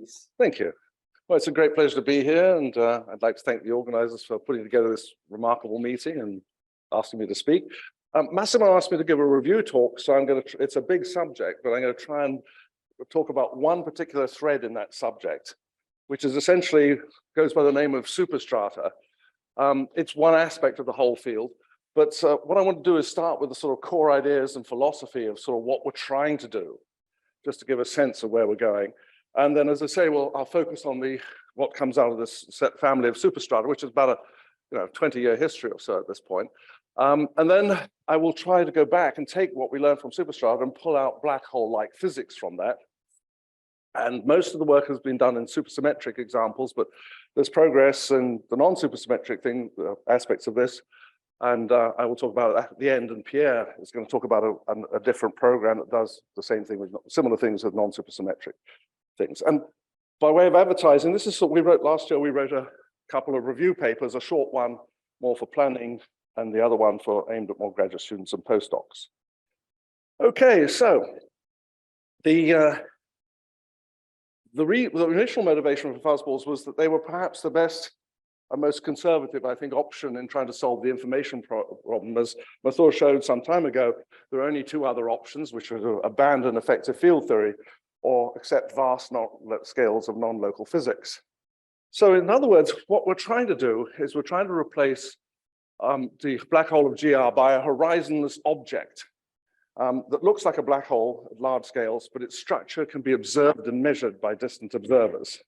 please. Thank you. Well, it's a great pleasure to be here, and I'd like to thank the organizers for putting together this remarkable meeting and asking me to speak. Massimo asked me to give a review talk, so it's a big subject, but I'm going to try and talk about one particular thread in that subject, which is essentially goes by the name of superstrata. It's one aspect of the whole field, but what I want to do is start with the sort of core ideas and philosophy of sort of what we're trying to do, just to give a sense of where we're going. And then, as I say, well, I'll focus on what comes out of this set family of superstrata, which is about a 20-year history or so at this point. And then I will try to go back and take what we learned from superstrata and pull out black hole-like physics from that. And most of the work has been done in supersymmetric examples, but there's progress in the non-supersymmetric aspects of this. And I will talk about that at the end, and Pierre is going to talk about a different program that does the same thing with similar things with non-supersymmetric things. And by way of advertising, this is what we wrote last year. We wrote a couple of review papers, a short one more for planning, and the other one aimed at more graduate students and postdocs. Okay, so the initial motivation for fuzzballs was that they were perhaps the best and most conservative, I think, option in trying to solve the information problem. As Mathur showed some time ago, there are only two other options, which are to abandon effective field theory or accept vast scales of non-local physics. So in other words, what we're trying to do is we're trying to replace the black hole of GR by a horizonless object that looks like a black hole at large scales, but its structure can be observed and measured by distant observers.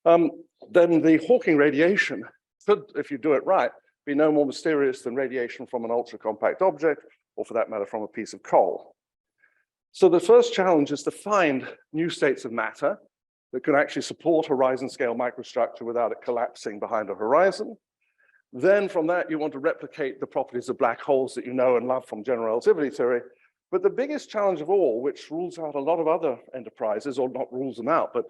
Then the Hawking radiation could, if you do it right, be no more mysterious than radiation from an ultra-compact object, or for that matter, from a piece of coal. So the first challenge is to find new states of matter that can actually support horizon-scale microstructure without it collapsing behind a horizon. Then from that, you want to replicate the properties of black holes that you know and love from general relativity theory. But the biggest challenge of all, which rules out a lot of other enterprises, or not rules them out, but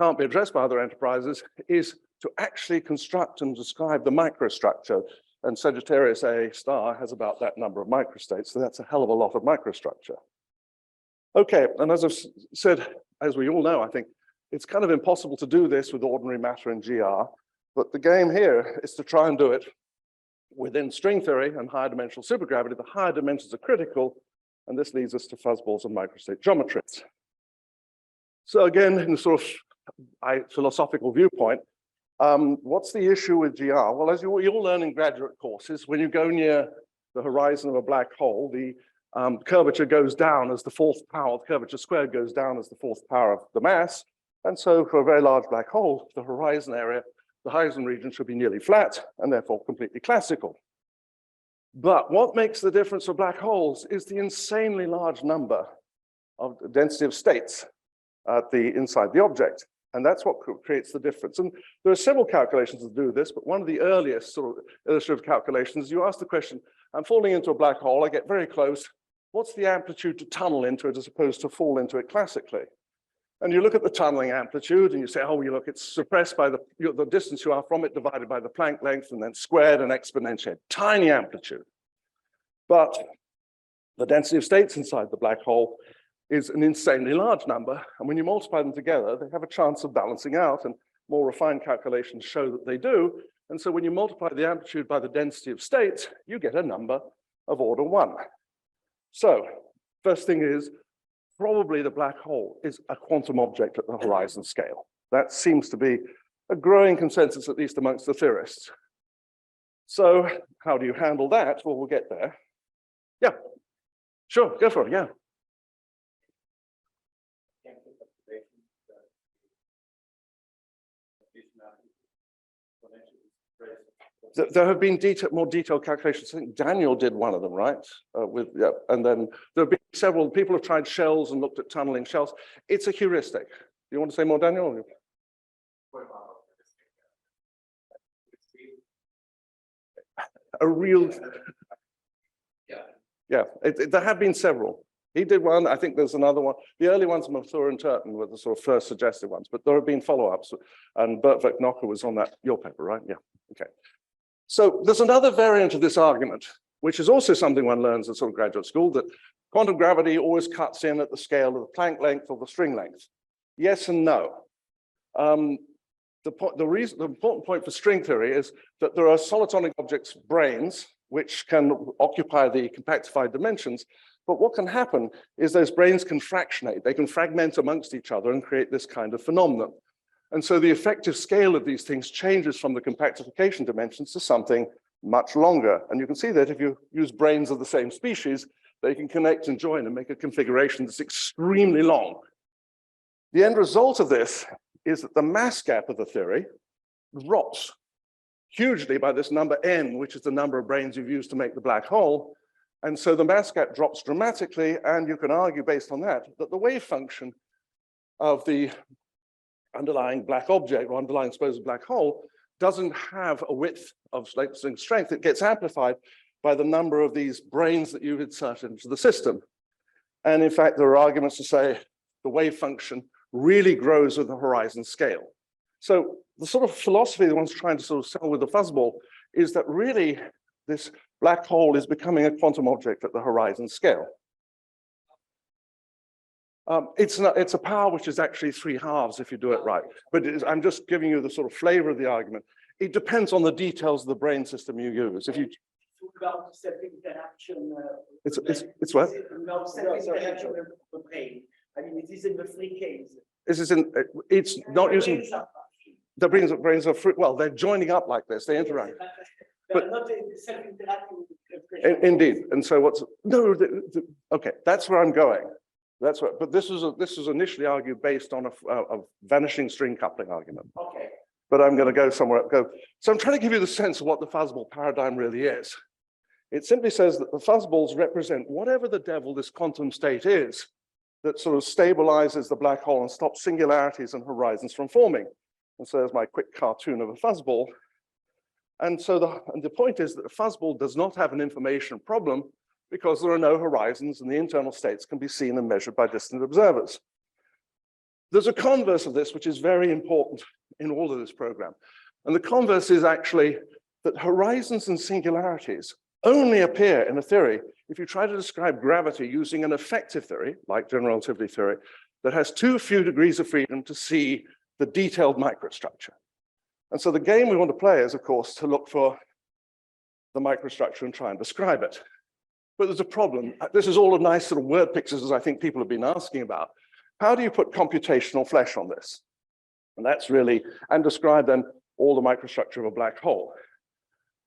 can't be addressed by other enterprises, is to actually construct and describe the microstructure. And Sagittarius A star has about that number of microstates, so that's a hell of a lot of microstructure. Okay, and as I've said, as we all know, I think, it's kind of impossible to do this with ordinary matter in GR, but the game here is to try and do it within string theory and higher dimensional supergravity. The higher dimensions are critical, and this leads us to fuzzballs and microstate geometries. So again, in the sort of philosophical viewpoint, what's the issue with GR? Well, as you all learn in graduate courses, when you go near the horizon of a black hole, the curvature goes down as the fourth power, the curvature squared goes down as the fourth power of the mass. And so for a very large black hole, the horizon area, the horizon region should be nearly flat and therefore completely classical. But what makes the difference for black holes is the insanely large number of the density of states inside the object. And that's what creates the difference. And there are several calculations to do this, but one of the earliest sort of illustrative calculations, you ask the question, I'm falling into a black hole, I get very close, what's the amplitude to tunnel into it as opposed to fall into it classically? And you look at the tunneling amplitude and you say, oh, you look, it's suppressed by the distance you are from it divided by the Planck length and then squared and exponentiated, tiny amplitude. But the density of states inside the black hole is an insanely large number. And when you multiply them together, they have a chance of balancing out, and more refined calculations show that they do. And so when you multiply the amplitude by the density of states, you get a number of order 1. So first thing is, probably the black hole is a quantum object at the horizon scale. That seems to be a growing consensus, at least amongst the theorists. So how do you handle that? Well, we'll get there. Yeah, sure, go for it, yeah. There have been more detailed calculations. I think Daniel did one of them, right? And then there have been several. People have tried shells and looked at tunneling shells. It's a heuristic. You want to say more, Daniel? A real. Yeah. There have been several. He did one. I think there's another one. The early ones, Mathur and Turton, were the sort of first suggested ones, but there have been follow-ups. And Bert Knocker was on that, your paper, right? Yeah. Okay. So there's another variant of this argument, which is also something one learns at sort of graduate school, that quantum gravity always cuts in at the scale of the Planck length or the string length. Yes and no. The important point for string theory is that there are solitonic objects, branes, which can occupy the compactified dimensions. But what can happen is those branes can fractionate. They can fragment amongst each other and create this kind of phenomenon. And so the effective scale of these things changes from the compactification dimensions to something much longer. And you can see that if you use branes of the same species, they can connect and join and make a configuration that's extremely long. The end result of this is that the mass gap of the theory drops hugely by this number n, which is the number of branes you've used to make the black hole. And so the mass gap drops dramatically, and you can argue based on that, that the wave function of the underlying black object or underlying supposed black hole doesn't have a width of strength. It gets amplified by the number of these branes that you've inserted into the system. And in fact, there are arguments to say the wave function really grows with the horizon scale. So the sort of philosophy that one's trying to sort of sell with the fuzzball is that really this black hole is becoming a quantum object at the horizon scale. It's a power which is actually 3/2 if you do it right. But I'm just giving you the sort of flavor of the argument. It depends on the details of the brain system you use. If you without self-interaction, it's what? Without self-interaction of the brain. I mean, it is in the free case. This is in. It's not using. The brains are free. Well, they're joining up like this. They interact. But not self-interacting. Indeed. And so what's no? Okay, that's where I'm going. That's what. But this was initially argued based on a vanishing string coupling argument. Okay. But I'm going to go somewhere. So I'm trying to give you the sense of what the fuzzball paradigm really is. It simply says that the fuzzballs represent whatever the devil this quantum state is that sort of stabilizes the black hole and stops singularities and horizons from forming. And so there's my quick cartoon of a fuzzball. And so the point is that the fuzzball does not have an information problem because there are no horizons and the internal states can be seen and measured by distant observers. There's a converse of this, which is very important in all of this program. And the converse is actually that horizons and singularities only appear in a theory if you try to describe gravity using an effective theory, like general relativity theory, that has too few degrees of freedom to see the detailed microstructure. And so the game we want to play is, of course, to look for the microstructure and try and describe it. But there's a problem. This is all a nice sort of word pictures, as I think people have been asking about. How do you put computational flesh on this? And that's really, and describe then all the microstructure of a black hole.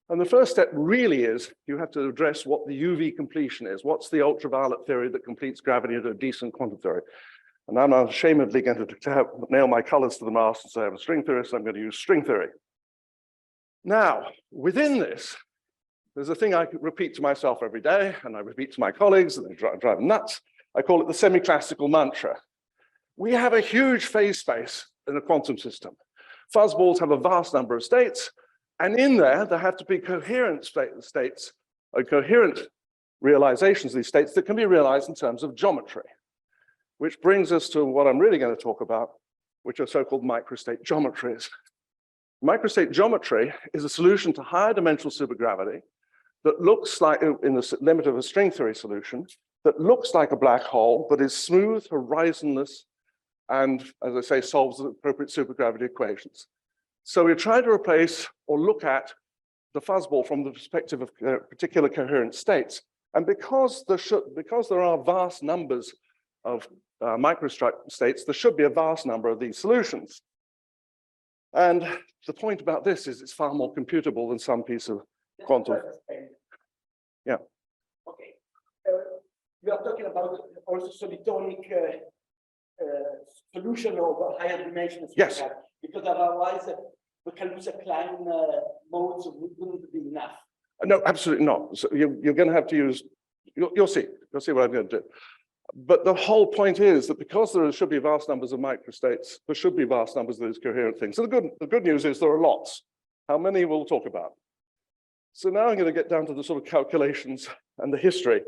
And the first step really is you have to address what the UV completion is. What's the ultraviolet theory that completes gravity into a decent quantum theory? And I'm unashamedly going to nail my colors to the mast and say I'm a string theorist, so I'm going to use string theory. Now, within this, there's a thing I repeat to myself every day, and I repeat to my colleagues, and they drive them nuts. I call it the semi-classical mantra. We have a huge phase space in the quantum system. Fuzzballs have a vast number of states, and in there have to be coherent states, or coherent realizations of these states that can be realized in terms of geometry. Which brings us to what I'm really going to talk about, which are so-called microstate geometries. Microstate geometry is a solution to higher dimensional supergravity that looks like, in the limit of a string theory solution, that looks like a black hole, but is smooth, horizonless, and, as I say, solves the appropriate supergravity equations. So we try to replace or look at the fuzzball from the perspective of particular coherent states. And because there are vast numbers of microstructure states, there should be a vast number of these solutions. And the point about this is it's far more computable than some piece of quantum. Yeah. Okay. We are talking about also solitonic solution of higher dimensions. Yes. Because otherwise the Kaluza-Klein modes wouldn't be enough. No, absolutely not. So you're going to have to use, you'll see what I'm going to do. But the whole point is that because there should be vast numbers of microstates, there should be vast numbers of these coherent things. So the good news is there are lots. How many we'll talk about. So now I'm going to get down to the sort of calculations and the history.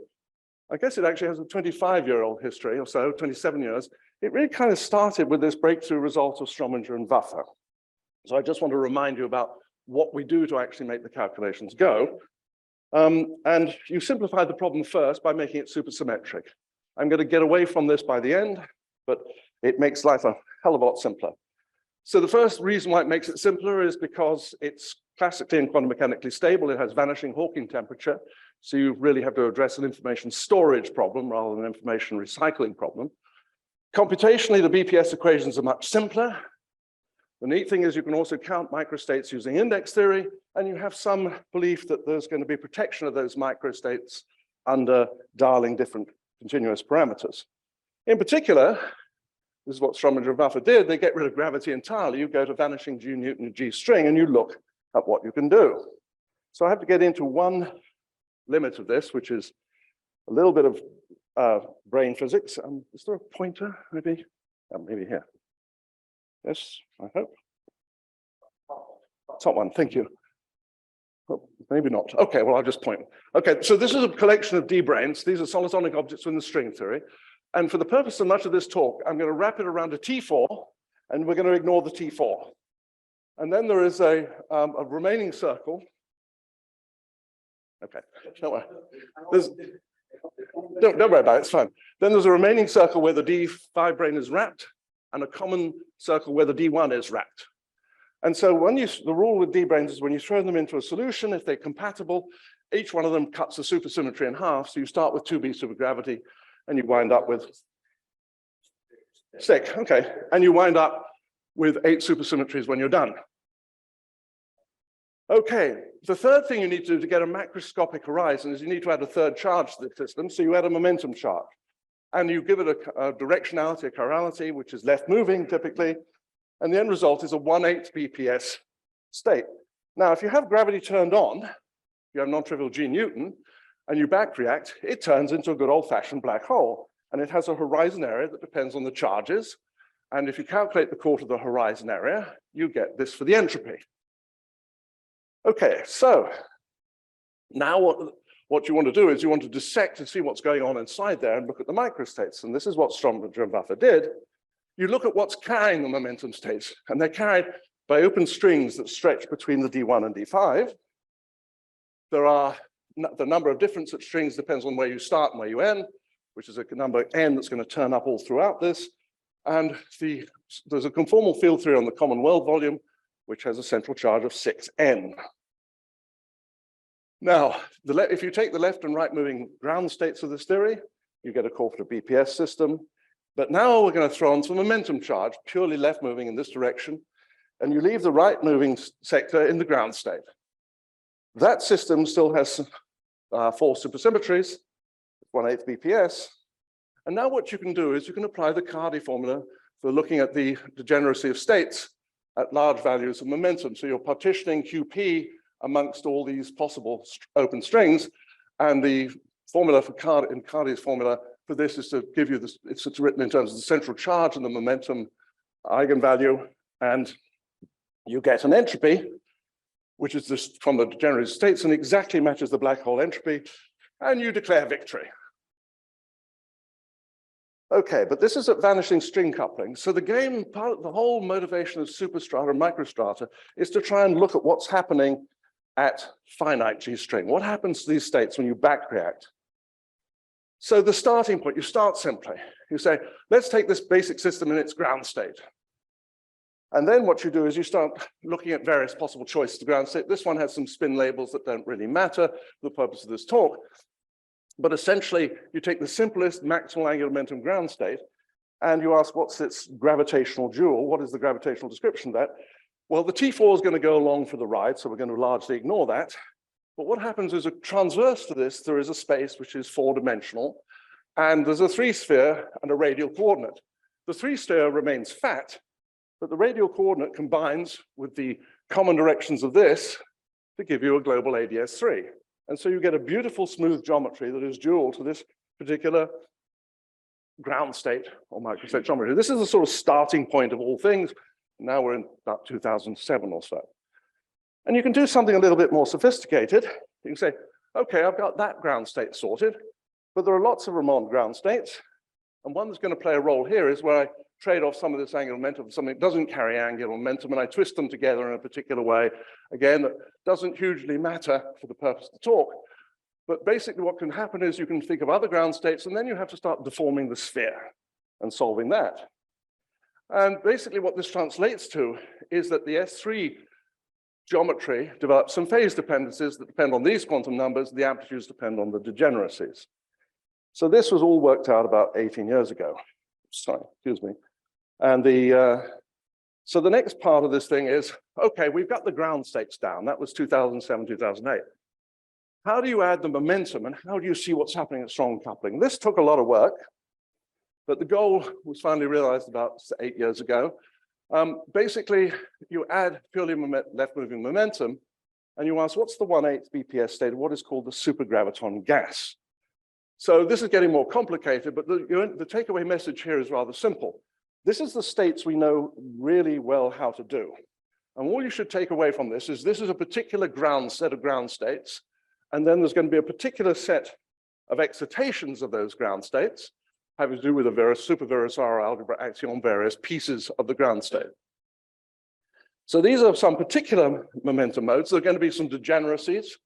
I guess it actually has a 25-year-old history or so, 27 years. It really kind of started with this breakthrough result of Strominger and Waffer. So I just want to remind you about what we do to actually make the calculations go. And you simplify the problem first by making it supersymmetric. I'm going to get away from this by the end, but it makes life a hell of a lot simpler. So the first reason why it makes it simpler is because it's classically and quantum mechanically stable. It has vanishing Hawking temperature. So you really have to address an information storage problem rather than an information recycling problem. Computationally, the BPS equations are much simpler. The neat thing is you can also count microstates using index theory, and you have some belief that there's going to be protection of those microstates under dialing different continuous parameters. In particular, this is what Schrödinger and Buffer did. They get rid of gravity entirely. You go to vanishing G Newton and G string, and you look at what you can do. So I have to get into one limit of this, which is a little bit of brain physics. Is there a pointer, maybe? Maybe here. Yes, I hope. Top one, thank you. Oh, maybe not. Okay, well, I'll just point. Okay, so this is a collection of D-branes. These are solitonic objects in the string theory. And for the purpose of much of this talk, I'm going to wrap it around a T4, and we're going to ignore the T4. And then there is a remaining circle. Okay, don't worry. Don't worry about it, it's fine. Then there's a remaining circle where the D5 brane is wrapped, and a common circle where the D1 is wrapped. And so the rule with D-branes is when you throw them into a solution, if they're compatible, each one of them cuts the supersymmetry in half. So you start with 2B supergravity, and you wind up with 6, okay. And you wind up with 8 supersymmetries when you're done. Okay, the third thing you need to do to get a macroscopic horizon is you need to add a third charge to the system. So you add a momentum charge. And you give it a directionality, a chirality, which is left moving typically. And the end result is a 1/8 BPS state. Now, if you have gravity turned on, you have non-trivial G Newton, and you back react, it turns into a good old-fashioned black hole. And it has a horizon area that depends on the charges. And if you calculate the quarter of the horizon area, you get this for the entropy. Okay, so now what you want to do is you want to dissect and see what's going on inside there and look at the microstates. And this is what Schrödinger and Buffer did. You look at what's carrying the momentum states, and they're carried by open strings that stretch between the D1 and D5. The number of different such strings depends on where you start and where you end, which is a number n that's going to turn up all throughout this. And there's a conformal field theory on the common world volume, which has a central charge of 6n. Now, if you take the left and right moving ground states of this theory, you get a cooperative BPS system. But now we're going to throw on some momentum charge, purely left moving in this direction, and you leave the right moving sector in the ground state. That system still has 4 supersymmetries, 1/8 BPS. And now what you can do is you can apply the Cardy formula for looking at the degeneracy of states at large values of momentum. So you're partitioning QP amongst all these possible open strings. And the formula for Cardy's formula for this is to give you this, it's written in terms of the central charge and the momentum eigenvalue. And you get an entropy, which is this from the degeneracy states and exactly matches the black hole entropy. And you declare victory. Okay, but this is at vanishing string coupling. So the game, the whole motivation of superstrata and microstrata is to try and look at what's happening at finite G string. What happens to these states when you back react? So the starting point, you start simply. You say, let's take this basic system in its ground state. And then what you do is you start looking at various possible choices to ground state. This one has some spin labels that don't really matter for the purpose of this talk. But essentially, you take the simplest maximal angular momentum ground state, and you ask, what's its gravitational dual? What is the gravitational description of that? Well, the T4 is going to go along for the ride, so we're going to largely ignore that. But what happens is, a transverse to this, there is a space which is 4-dimensional, and there's a 3-sphere and a radial coordinate. The 3-sphere remains fat, but the radial coordinate combines with the common directions of this to give you a global ADS3. And so you get a beautiful smooth geometry that is dual to this particular ground state or microstate geometry. This is the sort of starting point of all things. Now we're in about 2007 or so. And you can do something a little bit more sophisticated. You can say, okay, I've got that ground state sorted, but there are lots of Ramond ground states. And one that's going to play a role here is where I trade off some of this angular momentum for something that doesn't carry angular momentum, and I twist them together in a particular way. Again, that doesn't hugely matter for the purpose of the talk. But basically what can happen is you can think of other ground states, and then you have to start deforming the sphere and solving that. And basically what this translates to is that the S3 geometry develops some phase dependencies that depend on these quantum numbers. The amplitudes depend on the degeneracies. So this was all worked out about 18 years ago. Sorry, excuse me. And so the next part of this thing is, okay, we've got the ground states down. That was 2007, 2008. How do you add the momentum and how do you see what's happening at strong coupling? This took a lot of work, but the goal was finally realized about 8 years ago. Basically, you add purely left-moving momentum, and you ask, what's the 1/8 BPS state of what is called the supergraviton gas? So this is getting more complicated, but the takeaway message here is rather simple. This is the states we know really well how to do. And all you should take away from this is a particular set of ground states, and then there's going to be a particular set of excitations of those ground states, having to do with the various super-Virasoro algebra axion various pieces of the ground state. So these are some particular momentum modes. There are going to be some degeneracies,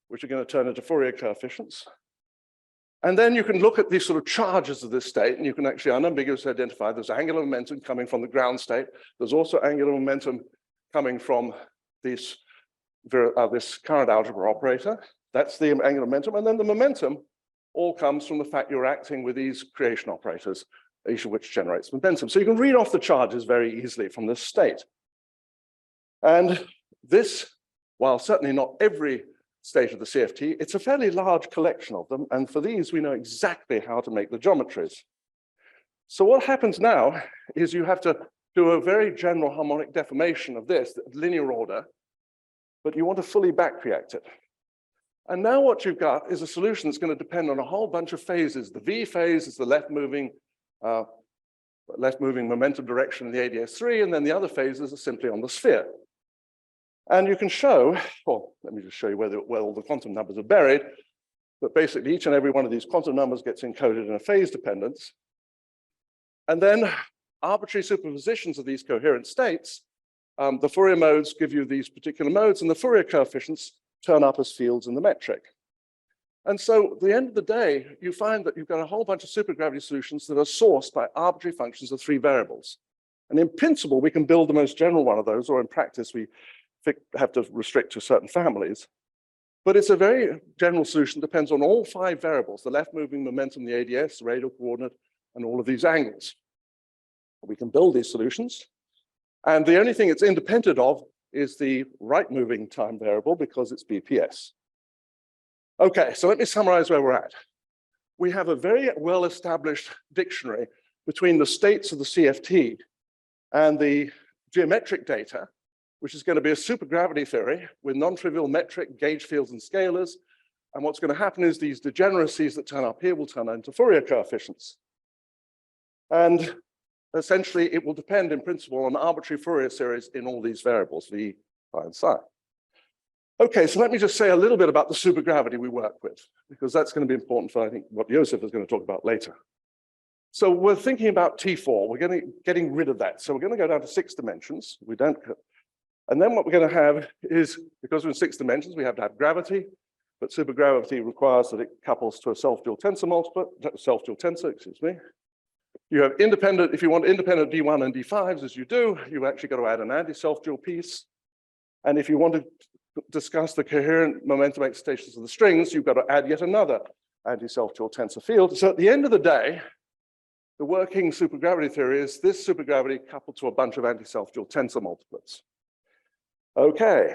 which are going to turn into Fourier coefficients. And then you can look at these sort of charges of this state, and you can actually unambiguously identify there's angular momentum coming from the ground state. There's also angular momentum coming from this current algebra operator. That's the angular momentum. And then the momentum all comes from the fact you're acting with these creation operators, each of which generates momentum. So you can read off the charges very easily from this state. And this, while certainly not every state of the CFT, it's a fairly large collection of them. And for these, we know exactly how to make the geometries. So what happens now is you have to do a very general harmonic deformation of this, linear order, but you want to fully back react it. And now what you've got is a solution that's going to depend on a whole bunch of phases. The V phase is the left-moving momentum direction in the ADS3, and then the other phases are simply on the sphere. And you can show, well, let me just show you where all the quantum numbers are buried, but basically each and every one of these quantum numbers gets encoded in a phase dependence. And then arbitrary superpositions of these coherent states, the Fourier modes give you these particular modes, and the Fourier coefficients turn up as fields in the metric. And so at the end of the day, you find that you've got a whole bunch of supergravity solutions that are sourced by arbitrary functions of 3 variables. And in principle, we can build the most general one of those, or in practice, we have to restrict to certain families. But it's a very general solution, depends on all 5 variables, the left-moving momentum, the ADS, the radial coordinate, and all of these angles. We can build these solutions. And the only thing it's independent of is the right-moving time variable because it's BPS. Okay, so let me summarize where we're at. We have a very well-established dictionary between the states of the CFT and the geometric data, which is going to be a supergravity theory with non-trivial metric, gauge fields, and scalars. And what's going to happen is these degeneracies that turn up here will turn into Fourier coefficients. And essentially, it will depend in principle on arbitrary Fourier series in all these variables, V, phi, and psi. Okay, so let me just say a little bit about the supergravity we work with, because that's going to be important for, I think, what Joseph is going to talk about later. So we're thinking about T4. We're getting rid of that. So we're going to go down to 6 dimensions. And then what we're going to have is, because we're in 6 dimensions, we have to have gravity, but supergravity requires that it couples to a self-dual tensor, excuse me. You have independent, if you want independent D1 and D5s, as you do, you actually got to add an anti-self-dual piece. And if you want to discuss the coherent momentum excitations of the strings, you've got to add yet another anti-self-dual tensor field. So at the end of the day, the working supergravity theory is this supergravity coupled to a bunch of anti-self-dual tensor multiplets. Okay,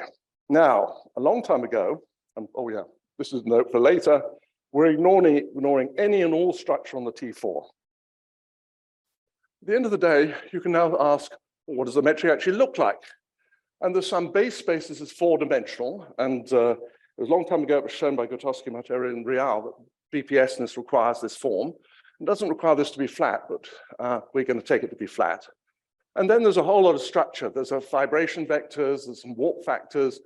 now, a long time ago, oh yeah, this is a note for later, we're ignoring any and all structure on the T4. At the end of the day, you can now ask, well, what does the metric actually look like? And there's some base spaces as 4-dimensional, and it was a long time ago it was shown by Gutowski, Matera, and Real that BPSness requires this form. It doesn't require this to be flat, but we're going to take it to be flat. And then there's a whole lot of structure. There's a vibration vectors, there's some warp factors,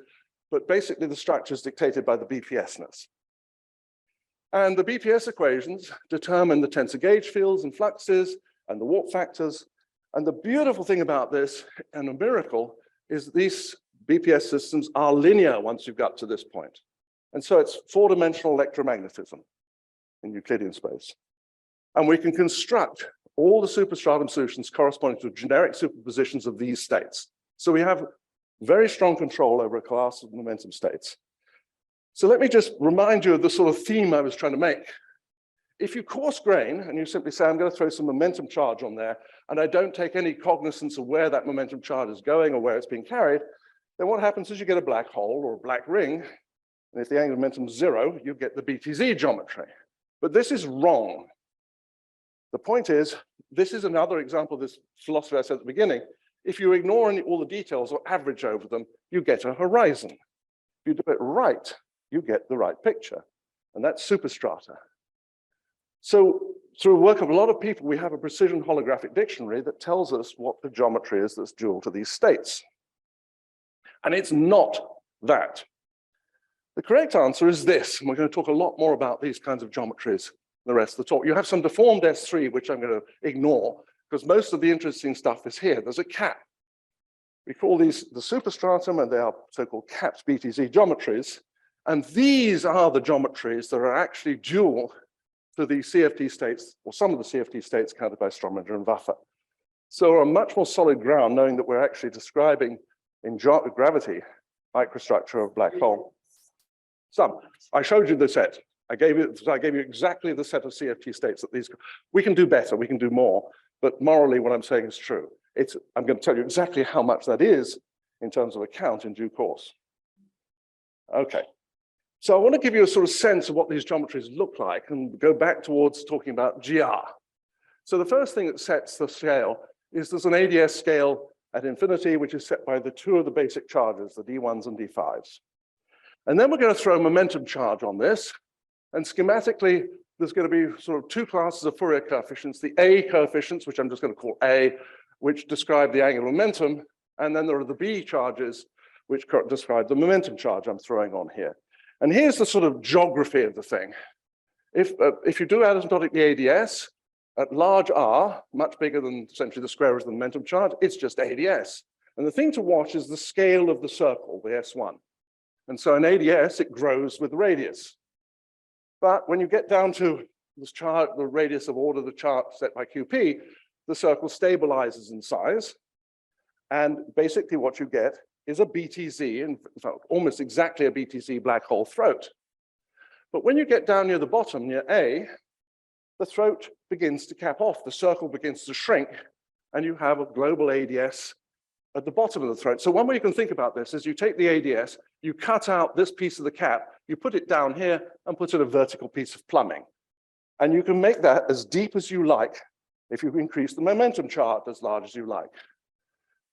but basically the structure is dictated by the BPSness. And the BPS equations determine the tensor gauge fields and fluxes and the warp factors. And the beautiful thing about this, and a miracle, is these BPS systems are linear once you've got to this point. And so it's 4-dimensional electromagnetism in Euclidean space. And we can construct all the superstratum solutions corresponding to generic superpositions of these states. So we have very strong control over a class of momentum states. So let me just remind you of the sort of theme I was trying to make. If you coarse grain and you simply say, I'm going to throw some momentum charge on there, and I don't take any cognizance of where that momentum charge is going or where it's being carried, then what happens is you get a black hole or a black ring. And if the angular momentum is 0, you get the BTZ geometry. But this is wrong. The point is, this is another example of this philosophy I said at the beginning. If you ignore all the details or average over them, you get a horizon. If you do it right, you get the right picture. And that's superstrata. So through work of a lot of people, we have a precision holographic dictionary that tells us what the geometry is that's dual to these states. And it's not that. The correct answer is this, and we're going to talk a lot more about these kinds of geometries in the rest of the talk. You have some deformed S3, which I'm going to ignore, because most of the interesting stuff is here. There's a cap. We call these the superstratum, and they are so-called capped BTZ geometries. And these are the geometries that are actually dual to the CFT states, or some of the CFT states counted by Strominger and Waffer. So we're on much more solid ground, knowing that we're actually describing in gravity microstructure of black hole. I showed you the set. I gave you exactly the set of CFT states that these. We can do better, we can do more, but morally what I'm saying is true. I'm going to tell you exactly how much that is in terms of a count in due course. Okay. So I want to give you a sort of sense of what these geometries look like and go back towards talking about GR. So the first thing that sets the scale is there's an ADS scale at infinity, which is set by the two of the basic charges, the D1s and D5s. And then we're going to throw a momentum charge on this. And schematically, there's going to be sort of two classes of Fourier coefficients, the A coefficients, which I'm just going to call A, which describe the angular momentum. And then there are the B charges, which describe the momentum charge I'm throwing on here. And here's the sort of geography of the thing. If you do asymptotic ADS, at large R, much bigger than essentially the square root of the momentum charge, it's just ADS. And the thing to watch is the scale of the circle, the S1. And so in ADS, it grows with radius. But when you get down to this chart, the radius of order the chart set by QP, the circle stabilizes in size. And basically what you get is a BTZ, in fact, almost exactly a BTZ black hole throat. But when you get down near the bottom, near A, the throat begins to cap off, the circle begins to shrink, and you have a global ADS at the bottom of the throat. So one way you can think about this is you take the ADS, you cut out this piece of the cap, you put it down here and put in a vertical piece of plumbing. And you can make that as deep as you like if you increase the momentum chart as large as you like.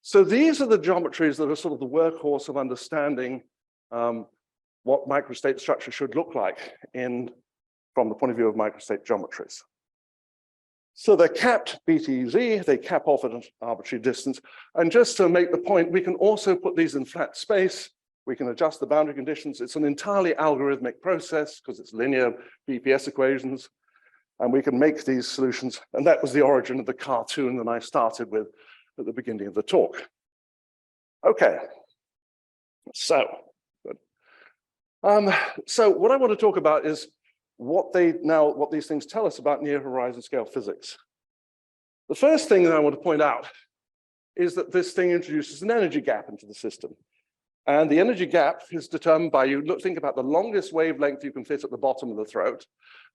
So these are the geometries that are sort of the workhorse of understanding what microstate structure should look like from the point of view of microstate geometries. So they're capped BTZ, they cap off at an arbitrary distance. And just to make the point, we can also put these in flat space. We can adjust the boundary conditions. It's an entirely algorithmic process because it's linear BPS equations. And we can make these solutions. And that was the origin of the cartoon that I started with at the beginning of the talk. Okay, so what I want to talk about is what these things tell us about near horizon scale physics. The first thing that I want to point out is that this thing introduces an energy gap into the system. And the energy gap is determined by think about the longest wavelength you can fit at the bottom of the throat.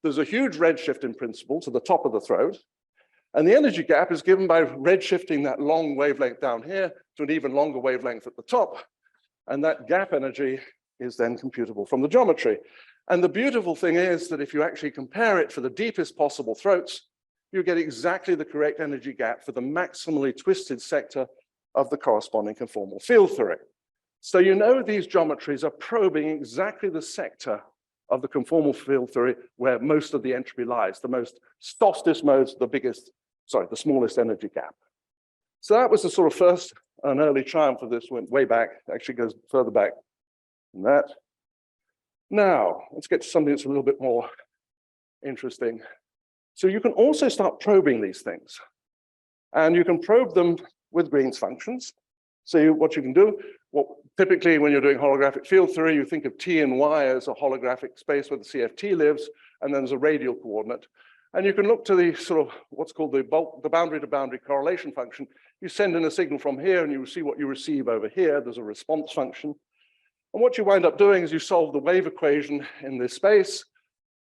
There's a huge redshift in principle to the top of the throat. And the energy gap is given by redshifting that long wavelength down here to an even longer wavelength at the top. And that gap energy is then computable from the geometry. And the beautiful thing is that if you actually compare it for the deepest possible throats, you get exactly the correct energy gap for the maximally twisted sector of the corresponding conformal field theory. So you know these geometries are probing exactly the sector of the conformal field theory where most of the entropy lies, the most stochastic modes, the smallest energy gap. So that was the sort of first and early triumph of this, went way back, actually goes further back than that. Now, let's get to something that's a little bit more interesting. So you can also start probing these things. And you can probe them with Green's functions. So what you can do, typically when you're doing holographic field theory, you think of T and Y as a holographic space where the CFT lives, and then there's a radial coordinate. And you can look to the sort of what's called the boundary-to-boundary correlation function. You send in a signal from here and you see what you receive over here. There's a response function. And what you wind up doing is you solve the wave equation in this space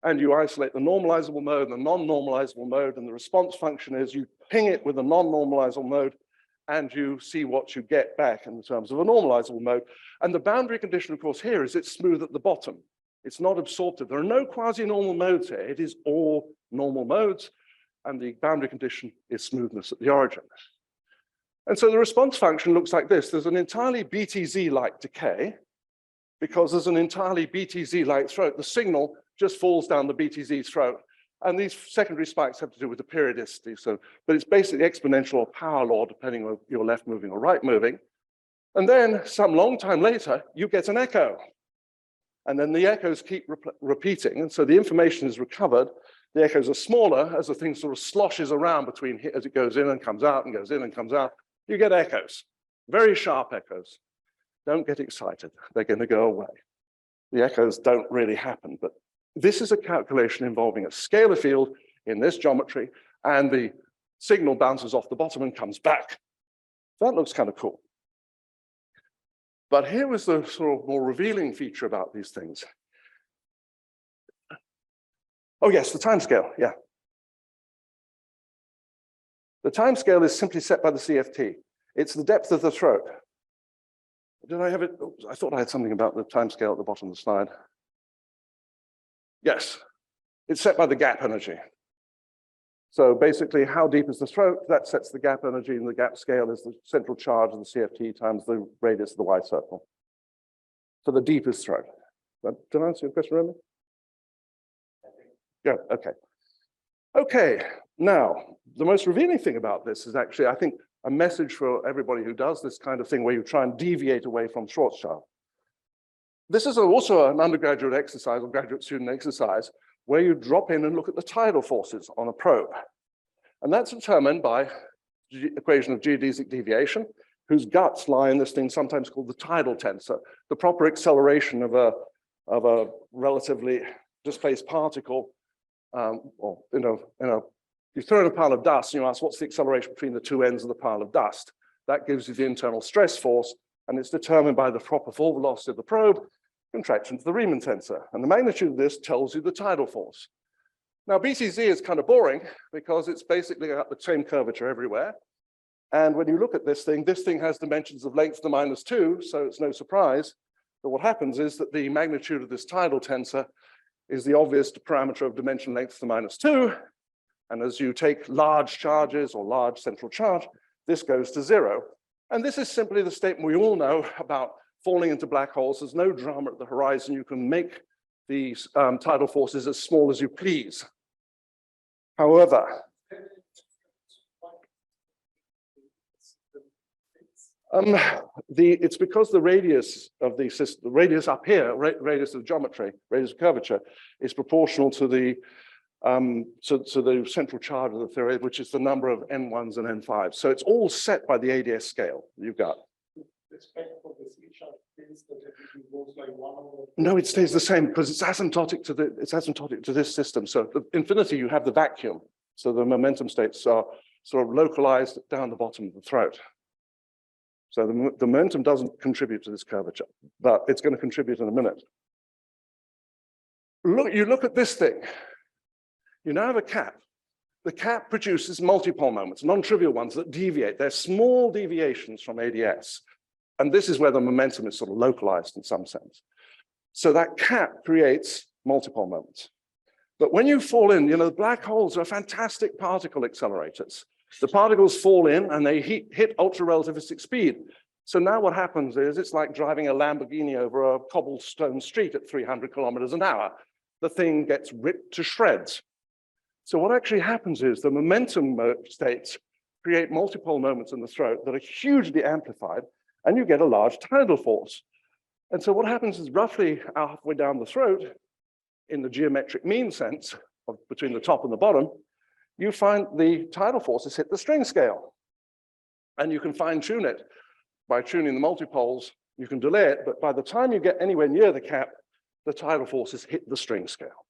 and you isolate the normalizable mode and the non-normalizable mode. And the response function is you ping it with a non-normalizable mode and you see what you get back in terms of a normalizable mode. And the boundary condition, of course, here is it's smooth at the bottom. It's not absorptive. There are no quasi-normal modes here. It is all normal modes, and the boundary condition is smoothness at the origin. And so the response function looks like this. There's an entirely BTZ-like decay because there's an entirely BTZ-like throat. The signal just falls down the BTZ throat. And these secondary spikes have to do with the periodicity. But it's basically exponential or power law, depending on if you're left moving or right moving. And then some long time later, you get an echo. And then the echoes keep repeating. And so the information is recovered. The echoes are smaller as the thing sort of sloshes around between as it goes in and comes out and goes in and comes out. You get echoes, very sharp echoes. Don't get excited. They're going to go away. The echoes don't really happen. But this is a calculation involving a scalar field in this geometry, and the signal bounces off the bottom and comes back. That looks kind of cool. But here was the sort of more revealing feature about these things. Oh yes, the timescale, yeah. The timescale is simply set by the CFT. It's the depth of the throat. Did I have it? Oops, I thought I had something about the timescale at the bottom of the slide. Yes, it's set by the gap energy. So basically, how deep is the throat? That sets the gap energy, and the gap scale is the central charge of the CFT times the radius of the Y circle for the deepest throat. Did I answer your question, Remy? Yeah, okay. Okay, now, the most revealing thing about this is actually, I think, a message for everybody who does this kind of thing where you try and deviate away from Schwarzschild. This is also an undergraduate exercise or graduate student exercise where you drop in and look at the tidal forces on a probe. And that's determined by the equation of geodesic deviation, whose guts lie in this thing sometimes called the tidal tensor, the proper acceleration of a relatively displaced particle. Or you throw in a pile of dust and you ask what's the acceleration between the two ends of the pile of dust. That gives you the internal stress force, and it's determined by the proper fall velocity of the probe, contraction to the Riemann tensor. And the magnitude of this tells you the tidal force. Now, BTZ is kind of boring because it's basically got the same curvature everywhere. And when you look at this thing has dimensions of length to the -2, so it's no surprise that what happens is that the magnitude of this tidal tensor is the obvious parameter of dimension length to the -2. And as you take large charges or large central charge, this goes to 0. And this is simply the statement we all know about falling into black holes. There's no drama at the horizon. You can make these tidal forces as small as you please. However, it's because the radius of the system, the radius up here, radius of geometry, radius of curvature, is proportional to the the central charge of the theory, which is the number of N1s and N5s. So it's all set by the ADS scale you've got. No, it stays the same because it's asymptotic to this system. So at infinity, you have the vacuum. So the momentum states are sort of localized down the bottom of the throat. So the momentum doesn't contribute to this curvature, but it's going to contribute in a minute. You look at this thing. You now have a cap. The cap produces multipole moments, non-trivial ones that deviate. They're small deviations from ADS. And this is where the momentum is sort of localized in some sense. So that cap creates multipole moments. But when you fall in, black holes are fantastic particle accelerators. The particles fall in and they hit ultra-relativistic speed. So now what happens is it's like driving a Lamborghini over a cobblestone street at 300 kilometers an hour. The thing gets ripped to shreds. So what actually happens is the momentum states create multipole moments in the throat that are hugely amplified, and you get a large tidal force. And so what happens is roughly halfway down the throat, in the geometric mean sense of between the top and the bottom, you find the tidal forces hit the string scale. And you can fine tune it by tuning the multipoles. You can delay it, but by the time you get anywhere near the cap, the tidal forces hit the string scale.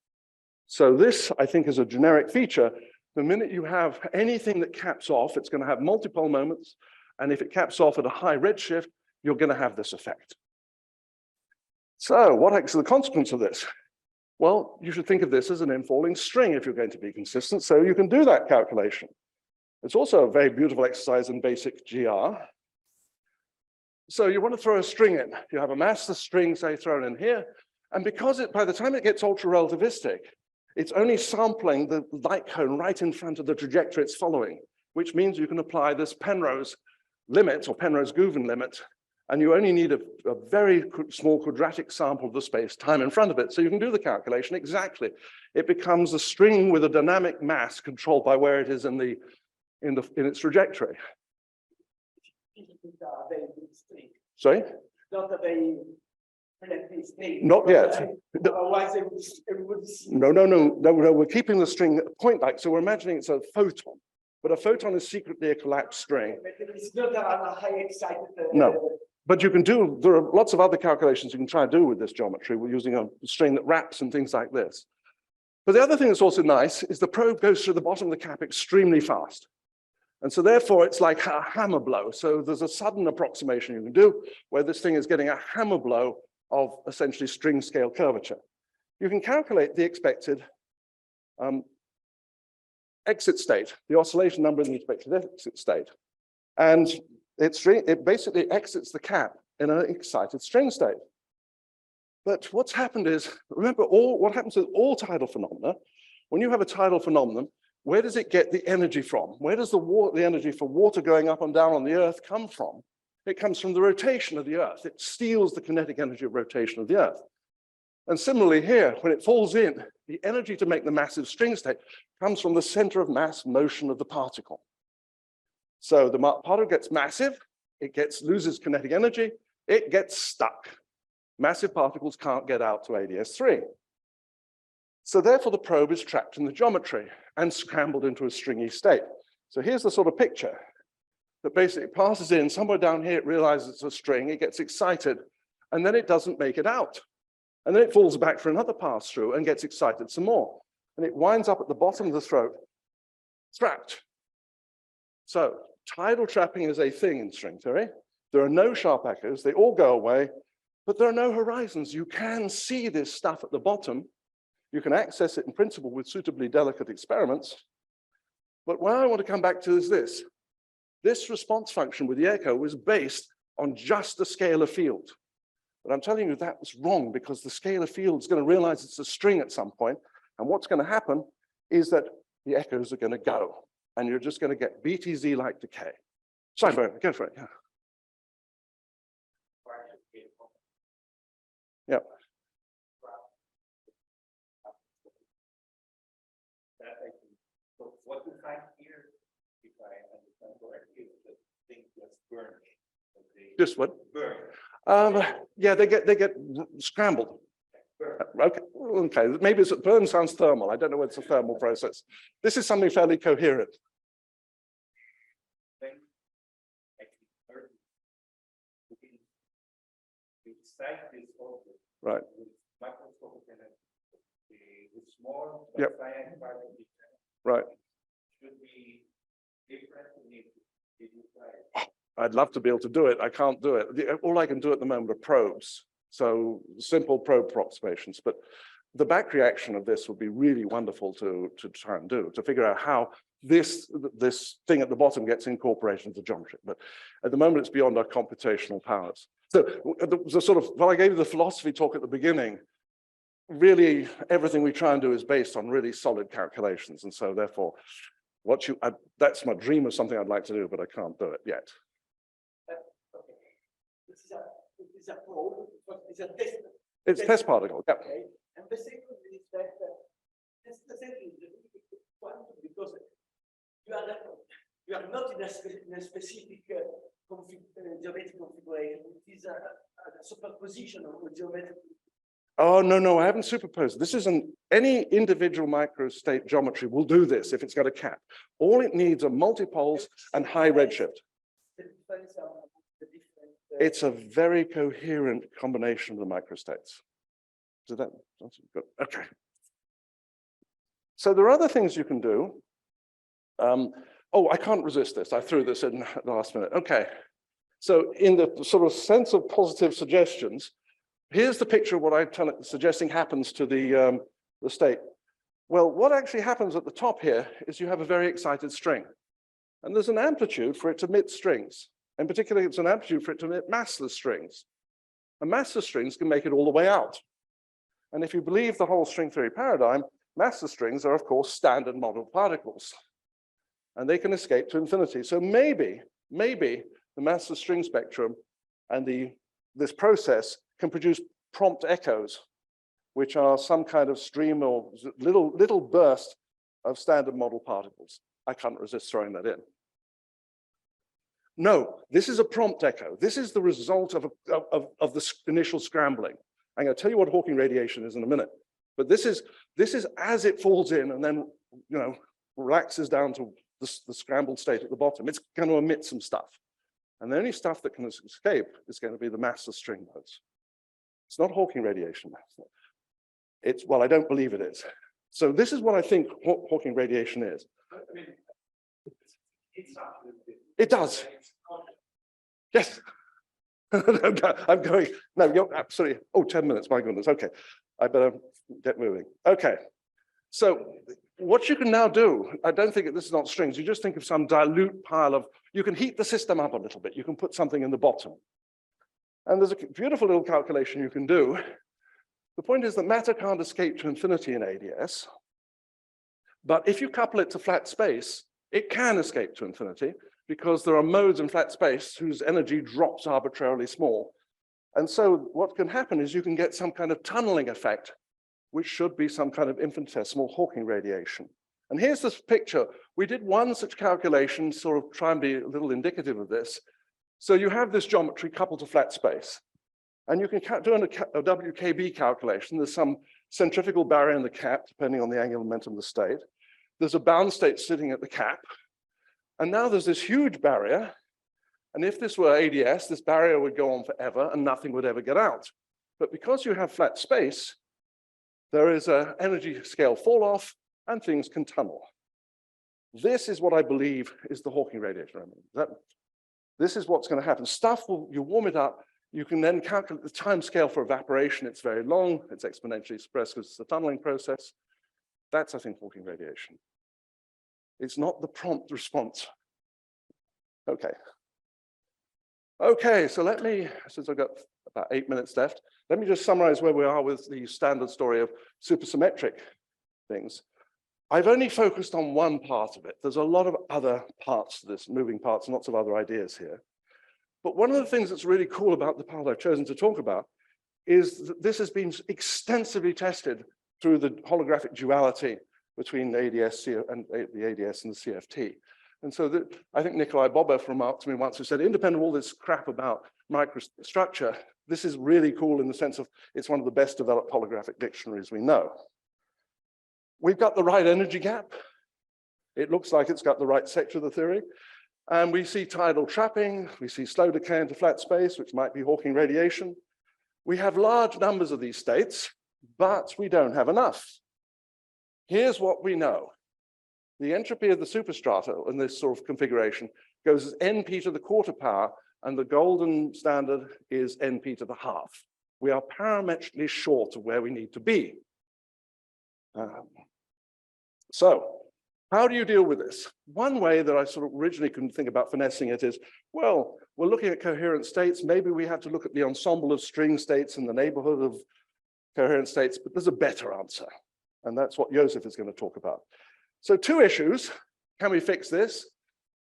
So this, I think, is a generic feature. The minute you have anything that caps off, it's going to have multipole moments. And if it caps off at a high redshift, you're going to have this effect. So what is the consequence of this? Well, you should think of this as an infalling string if you're going to be consistent. So you can do that calculation. It's also a very beautiful exercise in basic GR. So you want to throw a string in. You have a master string, say, thrown in here. And because by the time it gets ultra-relativistic, it's only sampling the light cone right in front of the trajectory it's following, which means you can apply this Penrose limit or Penrose-Gouvin limit, and you only need a very small quadratic sample of the space-time in front of it. So you can do the calculation exactly. It becomes a string with a dynamic mass controlled by where it is in its trajectory. Sorry? Not a very plenty string. Not yet. Otherwise, it would. No, we're keeping the string point-like. So we're imagining it's a photon, but a photon is secretly a collapsed string. But it's not a high excited. No. But you can there are lots of other calculations you can try to do with this geometry. We're using a string that wraps and things like this. But the other thing that's also nice is the probe goes through the bottom of the cap extremely fast. And so therefore it's like a hammer blow. So there's a sudden approximation you can do where this thing is getting a hammer blow of essentially string scale curvature. You can calculate the expected exit state, the oscillation number in the expected exit state. And it basically exits the cap in an excited string state. But what's happened is, remember, what happens with all tidal phenomena, when you have a tidal phenomenon, where does it get the energy from? Where does the energy for water going up and down on the Earth come from? It comes from the rotation of the Earth. It steals the kinetic energy of rotation of the Earth. And similarly here, when it falls in, the energy to make the massive string state comes from the center of mass motion of the particle. So the particle gets massive, it loses kinetic energy, it gets stuck. Massive particles can't get out to ADS3. So therefore the probe is trapped in the geometry and scrambled into a stringy state. So here's the sort of picture that basically passes in, somewhere down here it realizes it's a string, it gets excited, and then it doesn't make it out. And then it falls back for another pass through and gets excited some more. And it winds up at the bottom of the throat, trapped. So tidal trapping is a thing in string theory. There are no sharp echoes, they all go away, but there are no horizons. You can see this stuff at the bottom. You can access it in principle with suitably delicate experiments. But what I want to come back to is this. This response function with the echo was based on just the scalar field. But I'm telling you that was wrong because the scalar field is going to realize it's a string at some point, and what's going to happen is that the echoes are going to go, and you're just going to get BTZ-like decay. Sorry, go for it. Yeah. Yeah. What we find here, if I understand correctly, is that things just burn. Just what? Burn. Yeah, they get scrambled. Okay. Maybe burn sounds thermal. I don't know whether it's a thermal process. This is something fairly coherent. Right. Small, yep. Right. Should be different. I'd love to be able to do it. I can't do it. All I can do at the moment are probes. So simple probe approximations. But the back reaction of this would be really wonderful to try and do, to figure out how this thing at the bottom gets incorporated into geometry. But at the moment, it's beyond our computational powers. So the sort of, well, I gave you the philosophy talk at the beginning. Really, everything we try and do is based on really solid calculations. And so therefore, that's my dream of something I'd like to do, but I can't do it yet. This is a probe, it's a test. It's a test particle, yeah. Okay. And the second is that the second is quantum because you are not in a specific geometric configuration. It is a superposition of geometric. Oh, no, I haven't superposed. This isn't, any individual microstate geometry will do this if it's got a cap. All it needs are multipoles and high redshift. It's a very coherent combination of the microstates. So that's good. Okay. So there are other things you can do. Oh, I can't resist this. I threw this in at the last minute. Okay. So in the sort of sense of positive suggestions, here's the picture of what I'm suggesting happens to the state. Well, what actually happens at the top here is you have a very excited string. And there's an amplitude for it to emit strings. And particularly, it's an amplitude for it to emit massless strings. And massless strings can make it all the way out. And if you believe the whole string theory paradigm, massless strings are, of course, standard model particles. And they can escape to infinity. So maybe the massless string spectrum and this process can produce prompt echoes, which are some kind of stream or little burst of standard model particles. I can't resist throwing that in. No, this is a prompt echo. This is the result of the initial scrambling. I'm going to tell you what Hawking radiation is in a minute. But this is as it falls in and then relaxes down to the scrambled state at the bottom. It's going to emit some stuff. And the only stuff that can escape is going to be the massless string modes. It's not Hawking radiation. Well, I don't believe it is. So this is what I think Hawking radiation is. I mean, It does. Yes. I'm going, no, you're absolutely, 10 minutes, my goodness. Okay, I better get moving. Okay, so what you can now do, I don't think this is not strings, you just think of some dilute pile of, you can heat the system up a little bit, you can put something in the bottom. And there's a beautiful little calculation you can do. The point is that matter can't escape to infinity in ADS, but if you couple it to flat space, it can escape to infinity because there are modes in flat space whose energy drops arbitrarily small. And so what can happen is you can get some kind of tunneling effect, which should be some kind of infinitesimal Hawking radiation. And here's this picture. We did one such calculation, sort of try and be a little indicative of this. So you have this geometry coupled to flat space. And you can do a WKB calculation. There's some centrifugal barrier in the cap, depending on the angular momentum of the state. There's a bound state sitting at the cap. And now there's this huge barrier. And if this were ADS, this barrier would go on forever and nothing would ever get out. But because you have flat space, there is an energy scale fall off and things can tunnel. This is what I believe is the Hawking radiation. This is what's going to happen. You warm it up, you can then calculate the time scale for evaporation. It's very long, it's exponentially expressed because it's a tunneling process. That's, I think, Hawking radiation. It's not the prompt response. Okay. Okay, so let me, since I've got about 8 minutes left, let me just summarize where we are with the standard story of supersymmetric things. I've only focused on one part of it. There's a lot of other parts to this, moving parts, and lots of other ideas here. But one of the things that's really cool about the part I've chosen to talk about is that this has been extensively tested through the holographic duality between the ADS and the ADS and the CFT. And so I think Nikolai Bobov remarked to me once, who said, independent of all this crap about microstructure, this is really cool in the sense of it's one of the best developed holographic dictionaries we know. We've got the right energy gap. It looks like it's got the right sector of the theory. And we see tidal trapping. We see slow decay into flat space, which might be Hawking radiation. We have large numbers of these states, but we don't have enough. Here's what we know. The entropy of the superstrata in this sort of configuration goes as NP to the quarter power, and the golden standard is NP to the half. We are parametrically short of where we need to be. So how do you deal with this? One way that I sort of originally couldn't think about finessing it is, well, we're looking at coherent states. Maybe we have to look at the ensemble of string states in the neighborhood of coherent states, but there's a better answer. And that's what Joseph is going to talk about. So 2 issues. Can we fix this?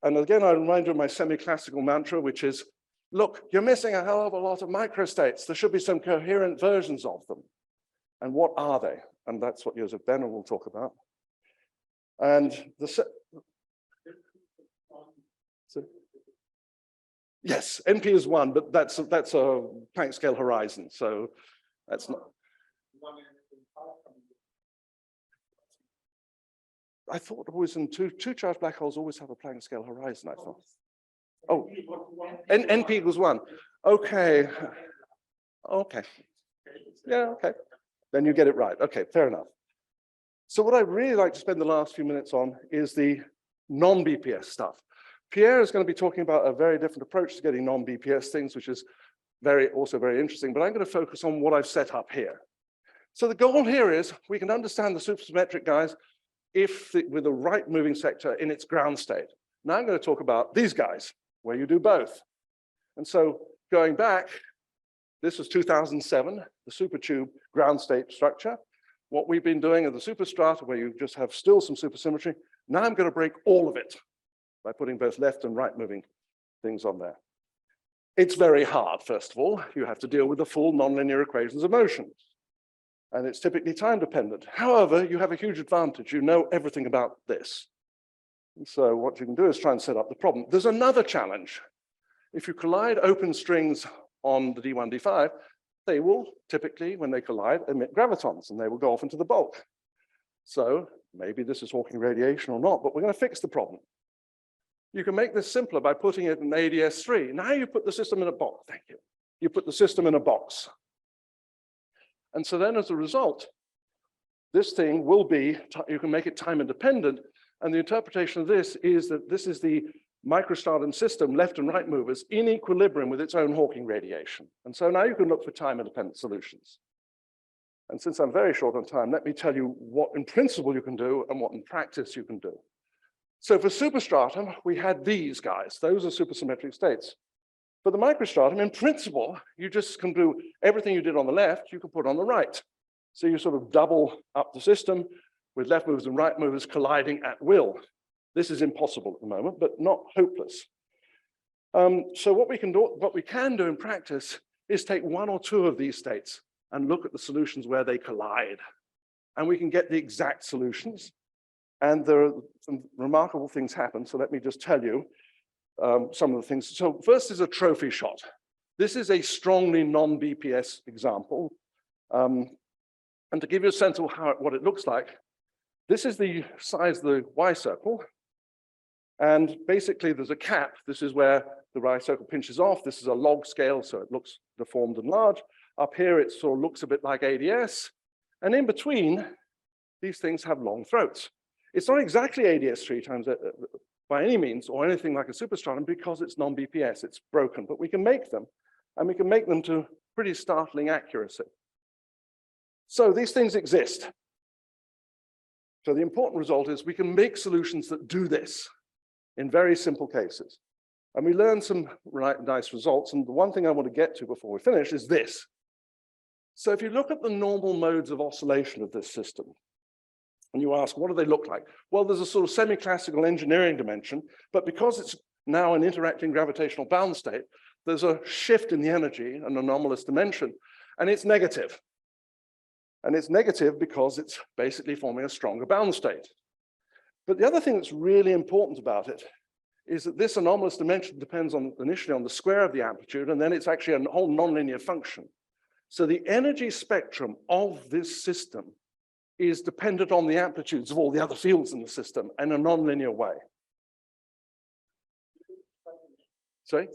And again, I remind you of my semi-classical mantra, which is, look, you're missing a hell of a lot of microstates. There should be some coherent versions of them. And what are they? And that's what Joseph Benner will talk about. And yes, NP is 1, but that's a Planck scale horizon. So that's not. I thought always in two charged black holes always have a Planck scale horizon, I thought. Oh, NP equals 1. Okay. Okay. Yeah, okay. Then you get it right. Okay, fair enough. So what I'd really like to spend the last few minutes on is the non-BPS stuff. Pierre is going to be talking about a very different approach to getting non-BPS things, which is also very interesting, but I'm going to focus on what I've set up here. So the goal here is we can understand the supersymmetric guys with the right moving sector in its ground state. Now I'm going to talk about these guys, where you do both. And so going back, this was 2007, the supertube ground state structure. What we've been doing in the superstrata, where you just have still some supersymmetry, now I'm going to break all of it by putting both left and right moving things on there. It's very hard, first of all. You have to deal with the full nonlinear equations of motion. And it's typically time dependent. However, you have a huge advantage. You know everything about this. And so what you can do is try and set up the problem. There's another challenge. If you collide open strings on the D1, D5, they will typically, when they collide, emit gravitons, and they will go off into the bulk. So maybe this is Hawking radiation or not, but we're going to fix the problem. You can make this simpler by putting it in ADS3. Now you put the system in a box. Thank you. You put the system in a box. And so then as a result, this thing will be, you can make it time independent. And the interpretation of this is that this is the microstratum system, left and right movers, in equilibrium with its own Hawking radiation. And so now you can look for time independent solutions. And since I'm very short on time, let me tell you what in principle you can do and what in practice you can do. So for superstratum, we had these guys. Those are supersymmetric states. For the microstratum, in principle, you just can do everything you did on the left, you can put on the right. So you sort of double up the system with left movers and right movers colliding at will. This is impossible at the moment, but not hopeless. So what we can do in practice is take one or two of these states and look at the solutions where they collide. And we can get the exact solutions. And there are some remarkable things happen. So let me just tell you some of the things. So first is a trophy shot. This is a strongly non-BPS example. And to give you a sense of what it looks like, this is the size of the Y circle. And basically there's a cap. This is where the Y circle pinches off. This is a log scale, so it looks deformed and large. Up here, it sort of looks a bit like ADS. And in between, these things have long throats. It's not exactly ADS3 times by any means, or anything like a superstratum, because it's non-BPS, it's broken, but we can make them, and we can make them to pretty startling accuracy. So these things exist. So the important result is we can make solutions that do this in very simple cases. And we learned some nice results, and the one thing I want to get to before we finish is this. So if you look at the normal modes of oscillation of this system, and you ask, what do they look like? Well, there's a sort of semi-classical engineering dimension, but because it's now an interacting gravitational bound state, there's a shift in the energy, an anomalous dimension, and it's negative. And it's negative because it's basically forming a stronger bound state. But the other thing that's really important about it is that this anomalous dimension depends initially on the square of the amplitude, and then it's actually a whole nonlinear function. So the energy spectrum of this system is dependent on the amplitudes of all the other fields in the system in a nonlinear way. Sorry?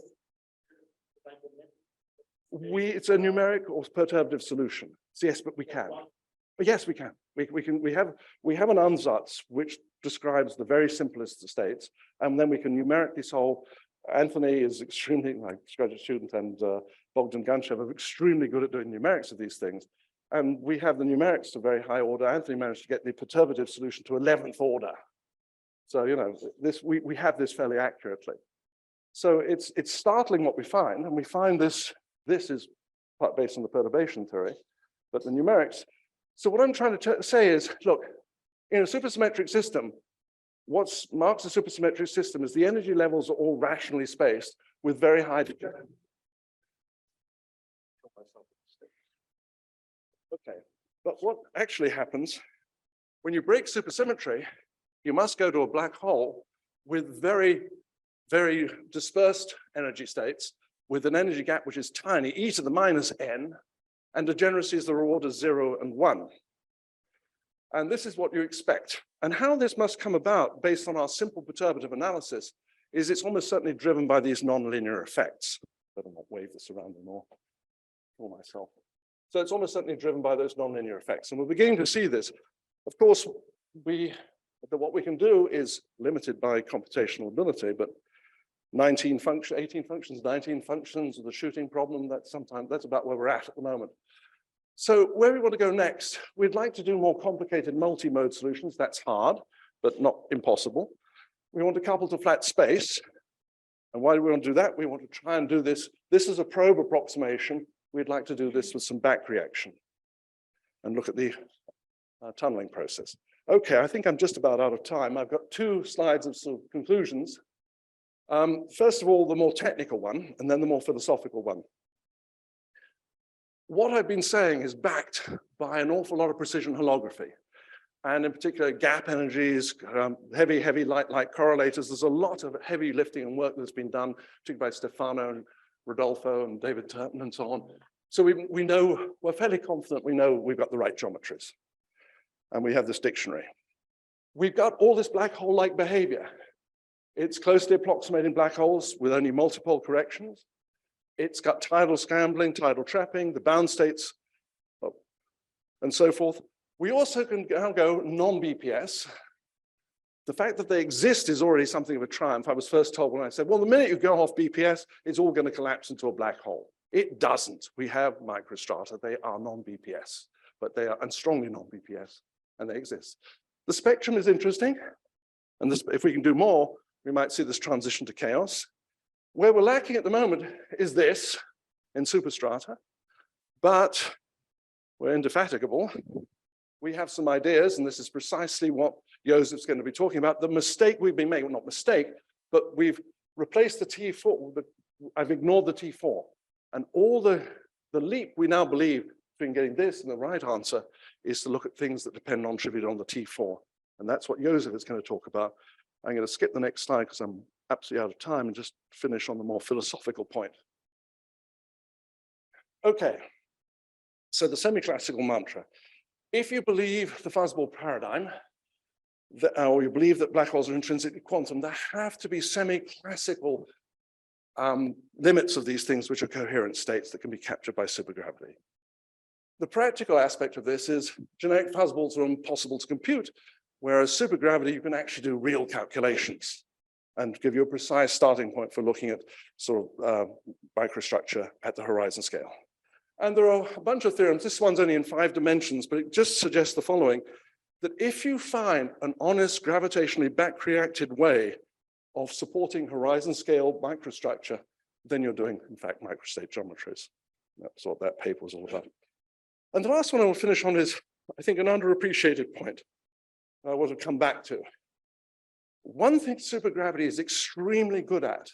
It's a numeric or perturbative solution. So yes, but we can. But yes, we can. We have an ansatz which describes the very simplest states, and then we can numerically solve. Anthony is extremely, my graduate student, and Bogdan Ganchev are extremely good at doing numerics of these things. And we have the numerics to very high order. Anthony managed to get the perturbative solution to 11th order. So, you know, we have this fairly accurately. So it's startling what we find, and we find this is part based on the perturbation theory, but the numerics. So what I'm trying to say is, look, in a supersymmetric system, what marks a supersymmetric system is the energy levels are all rationally spaced with very high degree. Okay, but what actually happens when you break supersymmetry, you must go to a black hole with very, very dispersed energy states with an energy gap which is tiny, e to the minus n, and degeneracies that are order 0 and 1. And this is what you expect. And how this must come about based on our simple perturbative analysis is it's almost certainly driven by these nonlinear effects. Better not wave this around anymore for myself. So it's almost certainly driven by those nonlinear effects. And we're beginning to see this Of course, what we can do is limited by computational ability, but 18 functions, 19 functions of the shooting problem, that's about where we're at the moment. So where we want to go next, we'd like to do more complicated multi-mode solutions. That's hard, but not impossible. We want to couple to flat space. And why do we want to do that? We want to try and do this. This is a probe approximation. We'd like to do this with some back reaction and look at the tunneling process. Okay, I think I'm just about out of time. I've got 2 slides of sort of conclusions. First of all, the more technical one, and then the more philosophical one. What I've been saying is backed by an awful lot of precision holography, and in particular, gap energies, heavy light correlators. There's a lot of heavy lifting and work that's been done, particularly by Stefano and Rodolfo and David Turton and so on. So we know, we're fairly confident we know we've got the right geometries. And we have this dictionary. We've got all this black hole-like behavior. It's closely approximating black holes with only multiple corrections. It's got tidal scrambling, tidal trapping, the bound states, and so forth. We also can now go non-BPS. The fact that they exist is already something of a triumph. I was first told when I said, well, the minute you go off BPS, it's all going to collapse into a black hole. It doesn't. We have microstrata. They are non-BPS, but they are and strongly non-BPS, and they exist. The spectrum is interesting, and this, if we can do more, we might see this transition to chaos. Where we're lacking at the moment is this in superstrata, but we're indefatigable. We have some ideas, and this is precisely what Josef's going to be talking about. The mistake we've been making, well, not mistake, but we've replaced the T4, but I've ignored the T4. And all the leap we now believe between getting this and the right answer is to look at things that depend on trivially on the T4. And that's what Josef is going to talk about. I'm going to skip the next slide because I'm absolutely out of time and just finish on the more philosophical point. Okay, so the semi-classical mantra. If you believe the fuzzball paradigm, or you believe that black holes are intrinsically quantum, there have to be semi-classical limits of these things which are coherent states that can be captured by supergravity. The practical aspect of this is generic fuzzballs are impossible to compute, whereas supergravity, you can actually do real calculations and give you a precise starting point for looking at sort of microstructure at the horizon scale. And there are a bunch of theorems. This one's only in 5 dimensions, but it just suggests the following, that if you find an honest gravitationally back-reacted way of supporting horizon scale microstructure, then you're doing, in fact, microstate geometries. That's what that paper was all about. And the last one I will finish on is, I think, an underappreciated point I want to come back to. One thing supergravity is extremely good at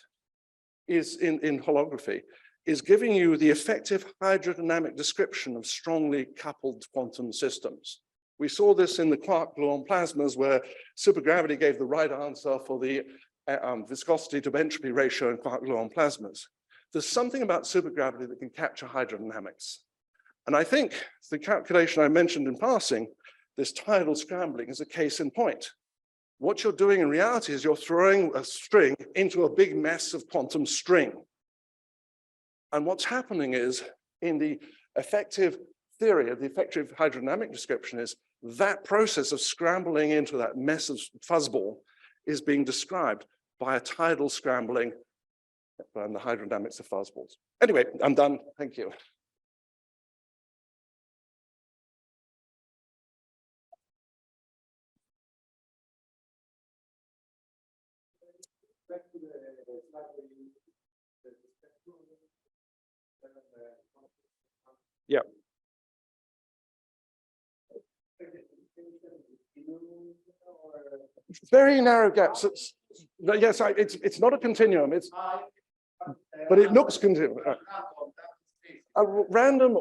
is in holography, is giving you the effective hydrodynamic description of strongly coupled quantum systems. We saw this in the quark-gluon plasmas where supergravity gave the right answer for the viscosity to entropy ratio in quark-gluon plasmas. There's something about supergravity that can capture hydrodynamics. And I think the calculation I mentioned in passing, this tidal scrambling, is a case in point. What you're doing in reality is you're throwing a string into a big mess of quantum string. And what's happening is, in the effective theory of the effective hydrodynamic description, is that process of scrambling into that mess of fuzzball is being described by a tidal scrambling and the hydrodynamics of fuzzballs. Anyway, I'm done. Thank you. Yeah. Very narrow gaps. Yes, it's not a continuum. But it looks continuum. Random,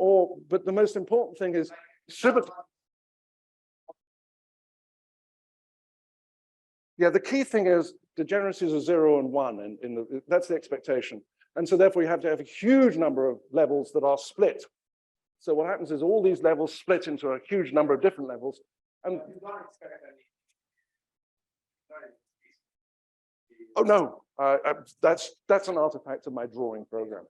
but the most important thing is yeah, the key thing is degeneracies are 0 and 1, and that's the expectation. And so therefore you have to have a huge number of levels that are split. So what happens is all these levels split into a huge number of different levels. And oh no, that's an artifact of my drawing program.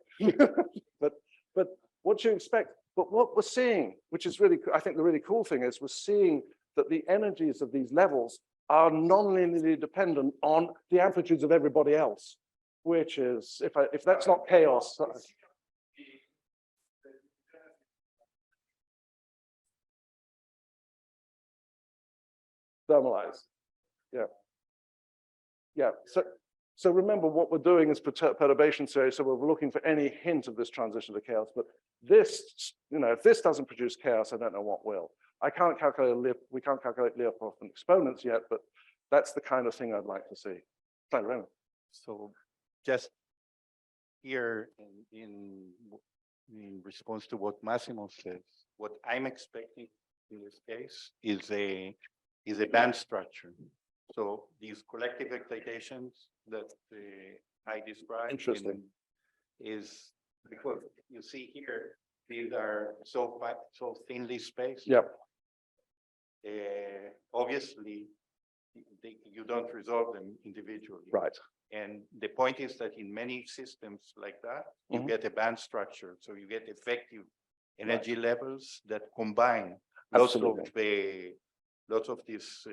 but what you expect, but what we're seeing, which is really, I think the really cool thing is we're seeing that the energies of these levels are non-linearly dependent on the amplitudes of everybody else, which is, if that's not chaos, thermalize. Yeah. Yeah. So remember what we're doing is perturbation series. So we're looking for any hint of this transition to chaos. But this, if this doesn't produce chaos, I don't know what will. We can't calculate Leopold exponents yet, but that's the kind of thing I'd like to see. So just here in response to what Massimo says, what I'm expecting in this case is a band structure. So these collective excitations that I described. Interesting. Is because you see here, these are so thinly spaced. Yep. Obviously, you don't resolve them individually. Right. And the point is that in many systems like that, you get a band structure. So you get effective energy levels that combine lots of these.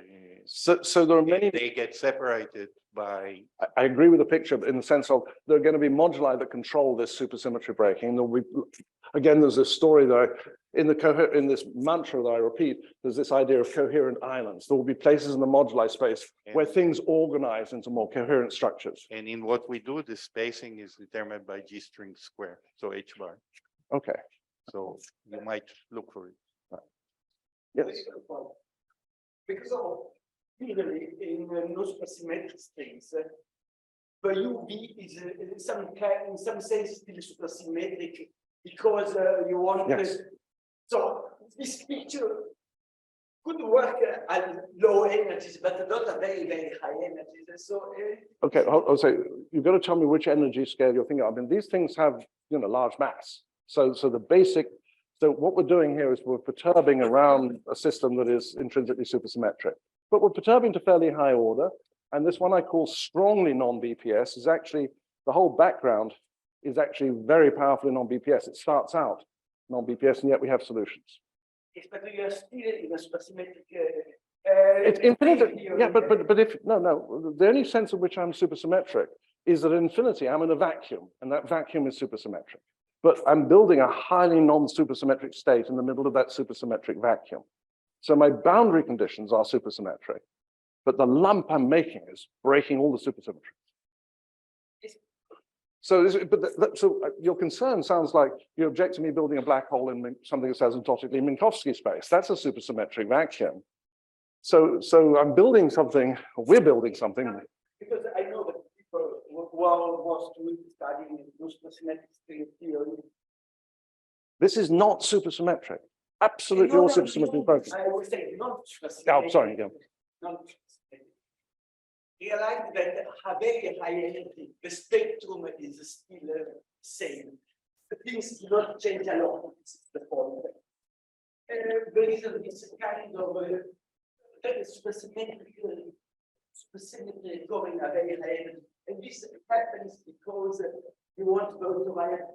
So there are many. They get separated by. I agree with the picture in the sense of there are going to be moduli that control this supersymmetry breaking. There'll be, again, there's this story that in this mantra that I repeat, there's this idea of coherent islands. There will be places in the moduli space where things organize into more coherent structures. And in what we do, the spacing is determined by G string square, so H bar. Okay. So you might look for it. Yes. Because of usually in no supersymmetric space, the UV is in some sense still supersymmetric because you want. Yes. So this picture could work at low energies, but not at very, very high energies. So okay, I'll say you've got to tell me which energy scale you're thinking of. I mean, these things have large mass. So the basic. So what we're doing here is we're perturbing around a system that is intrinsically supersymmetric, but we're perturbing to fairly high order. And this one I call strongly non-BPS is actually, the whole background is actually very powerfully non-BPS. It starts out non-BPS, and yet we have solutions. Yes, but you are still in a supersymmetric. It's infinite, yeah, but if, no, the only sense in which I'm supersymmetric is that at infinity, I'm in a vacuum, and that vacuum is supersymmetric. But I'm building a highly non-supersymmetric state in the middle of that supersymmetric vacuum. So my boundary conditions are supersymmetric, but the lump I'm making is breaking all the supersymmetries. So, so your concern sounds like you object to me building a black hole in something that says asymptotically Minkowski space. That's a supersymmetric vacuum. So I'm building something, or we're building something. Because I know that people who are studying supersymmetric string theory. This is not supersymmetric. Absolutely all supersymmetric broken. I would say not supersymmetric. Oh, sorry, go. Not supersymmetric. Realize that a very high energy, the spectrum is still the same. The things do not change a lot. This is the point. There is this kind of supersymmetric going a very high energy. And this happens because you want to go to higher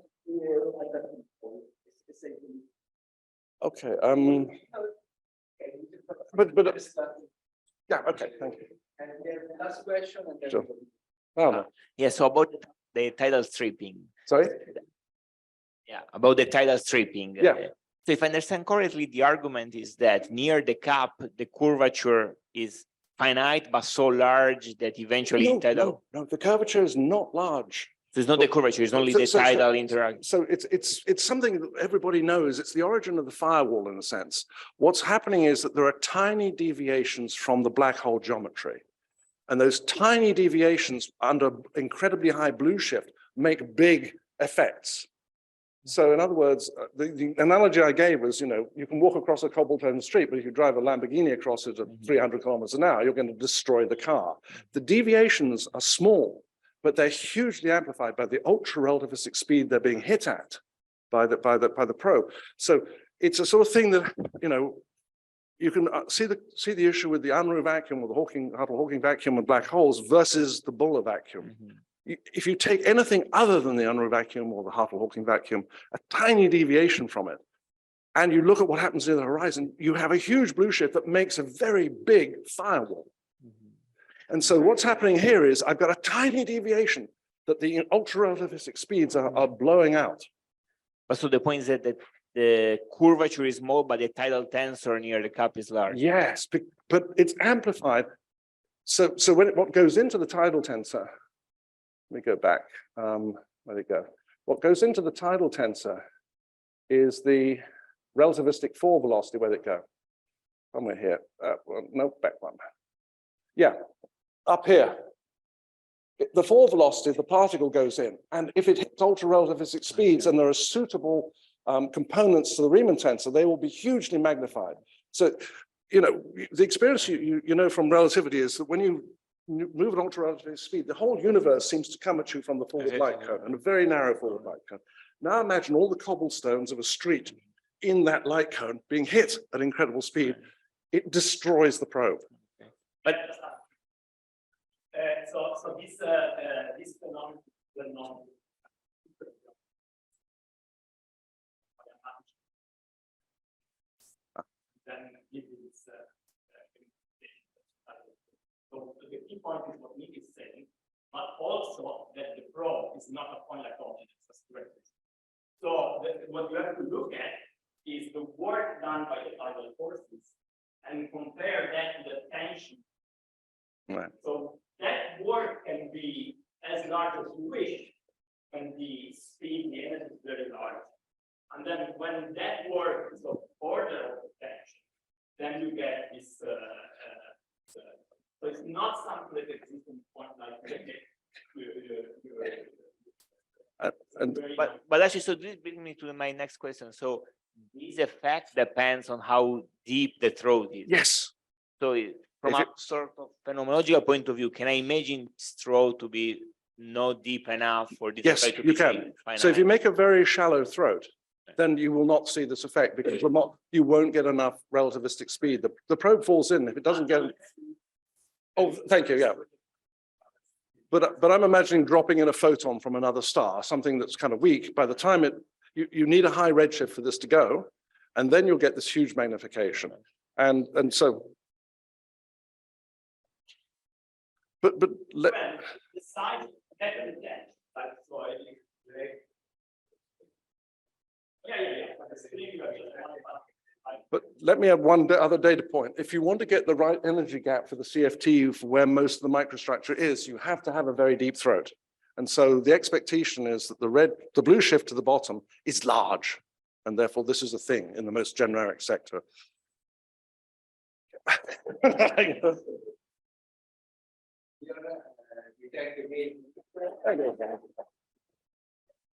Okay. But yeah. Okay. Thank you. And then last question. And then Sure. Oh, Yeah, so about the tidal stripping. sorry. Yeah, about the tidal stripping. Yeah. So if I understand correctly, the argument is that near the cap, the curvature is finite, but so large that eventually tidal. No, the curvature is not large. So it's not the curvature, it's only the tidal interaction. So it's something that everybody knows. It's the origin of the firewall in a sense. What's happening is that there are tiny deviations from the black hole geometry. And those tiny deviations under incredibly high blue shift make big effects. So in other words, the analogy I gave was, you can walk across a cobblestone street, but if you drive a Lamborghini across it at 300 kilometers an hour, you're going to destroy the car. The deviations are small, but they're hugely amplified by the ultra relativistic speed they're being hit at by the probe. So it's a sort of thing that, you can see the issue with the Unruh vacuum or the Huttle-Hawking vacuum and black holes versus the Buller vacuum. If you take anything other than the Unruh vacuum or the Huttle-Hawking vacuum, a tiny deviation from it and you look at what happens in the horizon, you have a huge blue shift that makes a very big firewall. And so what's happening here is I've got a tiny deviation that the ultra-relativistic speeds are blowing out. But so the point is that the curvature is small, but the tidal tensor near the cap is large. Yes, but it's amplified. So what goes into the tidal tensor, let me go back, where'd it go? What goes into the tidal tensor is the relativistic fall velocity. Where'd it go? Somewhere here, well, no, back one. Yeah, up here. The fall velocity, the particle goes in, and if it hits ultra-relativistic speeds and there are suitable components to the Riemann tensor, they will be hugely magnified. So, you know, the experience you know from relativity is that when you move at ultra-relativistic speed, the whole universe seems to come at you from the forward light cone, and a very narrow forward light cone. Now imagine all the cobblestones of a street in that light cone being hit at incredible speed. It destroys the probe. But So this phenomenon will not. Then give this. So the key point is what Nick is saying, but also that the probe is not a point-like object, it's a straight. So what you have to look at is the work done by the tidal forces and compare that to the tension. Right. So that work can be as large as you wish when the speed, the energy is very large. And then when that work is of order of the tension, then you get this. So it's not something that exists in point like but actually, so this brings me to my next question. So this effect depends on how deep the throat is. Yes. So from a sort of phenomenological point of view, can I imagine this throat to be not deep enough for this Yes, effect to you be can. So if you make a very shallow throat, then you will not see this effect because you won't get enough relativistic speed. The probe falls in. If it doesn't get. Oh, thank you. Yeah. But I'm imagining dropping in a photon from another star, something that's kind of weak. By the time you need a high redshift for this to go, and then you'll get this huge magnification. And so. But the size definitely can, like so But let me add one other data point. If you want to get the right energy gap for the CFT for where most of the microstructure is, you have to have a very deep throat. And so the expectation is that the blue shift to the bottom is large. And therefore this is a thing in the most generic sector. You take the